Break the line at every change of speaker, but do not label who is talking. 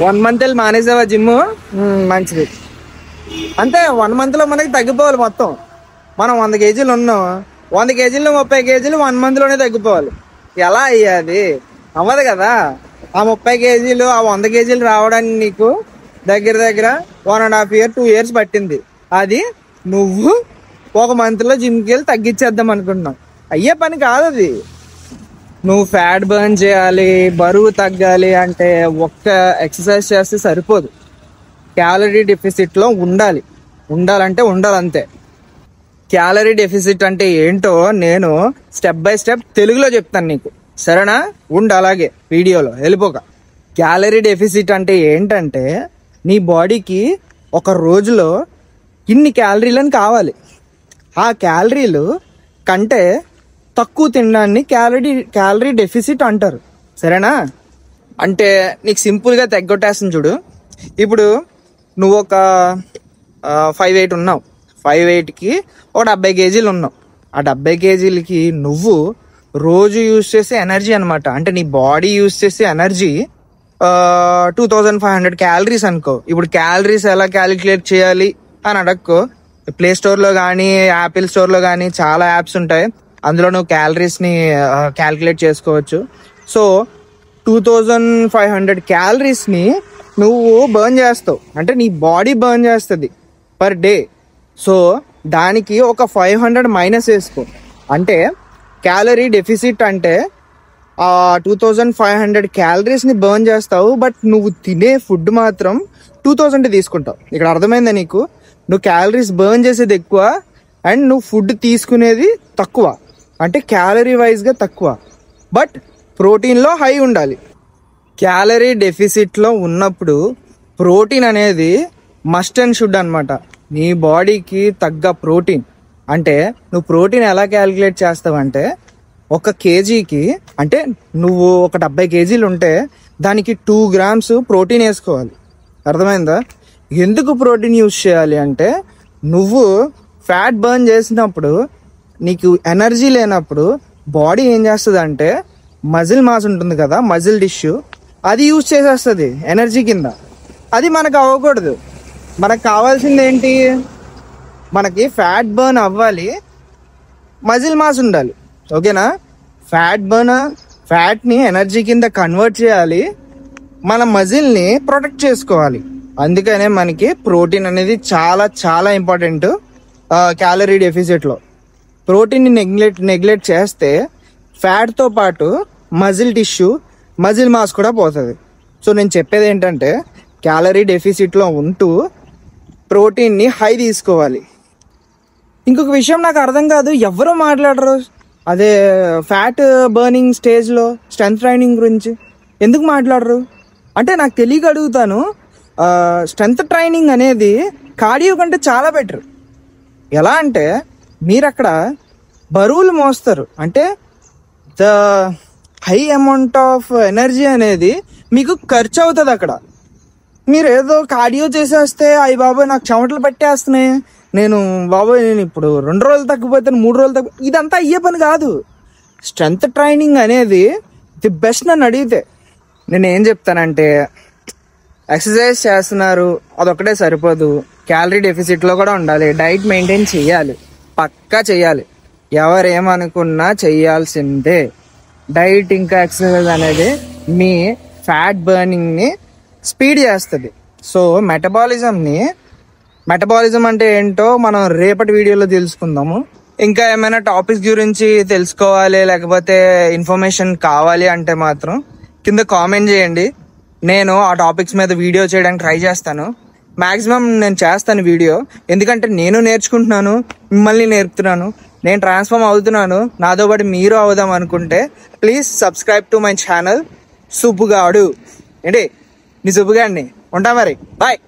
1 month వెళ్ళి మానేసావా gym? మంచిది. అంతే 1 month లో మనకి తగ్గిపోవాలి మొత్తం. మనం 100 kgs ఉన్నాం, 100 kgs 30 kgs 1 month లోనే తగ్గిపోవాలి. ఎలా అయ్యాది? అవ్వదు కదా. ఆ 30 kgs ఆ 100 kgs రావడానికి నీకు దగ్గర 1.5 years 2 years పట్టింది. అది నువ్వు 1 month లో జిమ్కి వెళ్ళి తగ్గించేద్దాం అనుకుంటున్నావు. అయ్యే పని కాదు అది. నువ్వు ఫ్యాట్ బర్న్ చేయాలి, బరువు తగ్గాలి అంటే ఒక్క ఎక్సర్సైజ్ చేస్తే సరిపోదు. క్యాలరీ డెఫిసిట్లో ఉండాలంటే ఉండాలంతే. క్యాలరీ డెఫిసిట్ అంటే ఏంటో నేను స్టెప్ బై స్టెప్ తెలుగులో చెప్తాను నీకు, సరేనా? అలాగే వీడియోలో వెళ్ళిపోక. క్యాలరీ డెఫిసిట్ అంటే ఏంటంటే నీ బాడీకి ఒక రోజులో ఇన్ని క్యాలరీలని కావాలి. ఆ క్యాలరీలు కంటే తక్కువ తినడాన్ని క్యాలరీ డెఫిసిట్ అంటారు, సరేనా? అంటే నీకు సింపుల్గా తగ్గొట్టేస్తుంది చూడు. ఇప్పుడు నువ్వు ఒక 5'8" ఉన్నావు, 5'8"కి ఒక 70 kgs ఉన్నావు. ఆ 70 kgsలకి నువ్వు రోజు యూజ్ చేసే ఎనర్జీ అనమాట, అంటే నీ బాడీ యూజ్ చేసే ఎనర్జీ 2500 calories అనుకో. ఇప్పుడు క్యాలరీస్ ఎలా క్యాలిక్యులేట్ చేయాలి అని అడక్కో. ప్లే స్టోర్లో కానీ యాపిల్ స్టోర్లో కానీ చాలా యాప్స్ ఉంటాయి, అందులో నువ్వు క్యాలరీస్ని క్యాలిక్యులేట్ చేసుకోవచ్చు. సో 2500 calories నువ్వు బర్న్ చేస్తావు, అంటే నీ బాడీ బర్న్ చేస్తుంది పర్ డే. సో దానికి ఒక 500 మైనస్ వేసుకో. అంటే క్యాలరీ డెఫిసిట్ అంటే 2500 calories బర్న్ చేస్తావు, బట్ నువ్వు తినే ఫుడ్ మాత్రం 2000 తీసుకుంటావు. ఇక్కడ అర్థమైందా నీకు? నువ్వు క్యాలరీస్ బర్న్ చేసేది ఎక్కువ అండ్ నువ్వు ఫుడ్ తీసుకునేది తక్కువ, అంటే క్యాలరీ వైజ్గా తక్కువ, బట్ ప్రోటీన్లో హై ఉండాలి. క్యాలరీ డెఫిసిట్లో ఉన్నప్పుడు ప్రోటీన్ అనేది మస్ట్ అండ్ షుడ్ అనమాట. నీ బాడీకి తగ్గ ప్రోటీన్. అంటే నువ్వు ప్రోటీన్ ఎలా క్యాలిక్యులేట్ చేస్తావంటే, 1 kgకి అంటే నువ్వు ఒక 70 kgs ఉంటే దానికి 2 grams ప్రోటీన్ వేసుకోవాలి. అర్థమైందా? ఎందుకు ప్రోటీన్ యూజ్ చేయాలి అంటే, నువ్వు ఫ్యాట్ బర్న్ చేసినప్పుడు నీకు ఎనర్జీ లేనప్పుడు బాడీ ఏం చేస్తుంది అంటే, మజిల్ మాస్ ఉంటుంది కదా, మజిల్ టిష్యూ, అది యూజ్ చేసేస్తుంది ఎనర్జీ కింద. అది మనకు అవ్వకూడదు. మనకు కావాల్సింది ఏంటి? మనకి ఫ్యాట్ బర్న్ అవ్వాలి, మజిల్ మాస్ ఉండాలి, ఓకేనా? ఫ్యాట్ని ఎనర్జీ కింద కన్వర్ట్ చేయాలి, మన మజిల్ని ప్రొటెక్ట్ చేసుకోవాలి. అందుకనే మనకి ప్రోటీన్ అనేది చాలా చాలా ఇంపార్టెంట్. క్యాలరీ డెఫిసిట్లో ప్రోటీన్ని నెగ్లెక్ట్ చేస్తే ఫ్యాట్తో పాటు మజిల్ టిష్యూ, మజిల్ మాస్ కూడా పోతుంది. సో నేను చెప్పేది ఏంటంటే, క్యాలరీ డెఫిసిట్లో ఉంటూ ప్రోటీన్ని హై తీసుకోవాలి. ఇంకొక విషయం నాకు అర్థం కాదు, ఎవరో మాట్లాడరు అదే ఫ్యాట్ బర్నింగ్ స్టేజ్లో స్ట్రెంత్ ట్రైనింగ్ గురించి ఎందుకు మాట్లాడరు అంటే నాకు తెలియక అడుగుతాను. స్ట్రెంత్ ట్రైనింగ్ అనేది కార్డియో కంటే చాలా బెటర్. ఎలా అంటే, మీరు అక్కడ బరువులు మోస్తారు, అంటే the high amount of energy అనేది మీకు ఖర్చు అవుతుంది. అక్కడ మీరు ఏదో కార్డియో చేసేస్తే అయ్యి బాబోయ్ నాకు చెమటలు పట్టేస్తున్నాయి, నేను ఇప్పుడు 2 రోజులు తగ్గిపోతాను, 3 రోజులు ఇదంతా అయ్యే పని కాదు. స్ట్రెంత్ ట్రైనింగ్ అనేది ది బెస్ట్. నన్ను అడిగితే నేను ఏం చెప్తానంటే, ఎక్సర్సైజ్ చేస్తున్నారు అదొక్కటే సరిపోదు, క్యాలరీ డెఫిసిట్లో కూడా ఉండాలి, డైట్ మెయింటైన్ చేయాలి, పక్కా చేయాలి. ఎవరేమనుకున్నా చెయ్యాల్సిందే. డైట్ ఇంకా ఎక్సర్సైజ్ అనేది మీ ఫ్యాట్ బర్నింగ్ని స్పీడ్ చేస్తుంది. సో మెటబాలిజం అంటే ఏంటో మనం రేపటి వీడియోలో తెలుసుకుందాము. ఇంకా ఏమైనా టాపిక్స్ గురించి తెలుసుకోవాలి లేకపోతే ఇన్ఫర్మేషన్ కావాలి అంటే మాత్రం కింద కామెంట్ చేయండి. నేను ఆ టాపిక్స్ మీద వీడియో చేయడానికి ట్రై చేస్తాను. మ్యాక్సిమం నేను చేస్తాను వీడియో, ఎందుకంటే నేను నేర్చుకుంటున్నాను, మిమ్మల్ని నేర్పుతున్నాను, నేను ట్రాన్స్ఫార్మ్ అవుతున్నాను. నాతో పాటు మీరు అవుదాం అనుకుంటే please subscribe to my channel. సుబ్బుగాడు ఏంటి నీ సుబ్బుగాడిని ఉంటా మరి. బాయ్.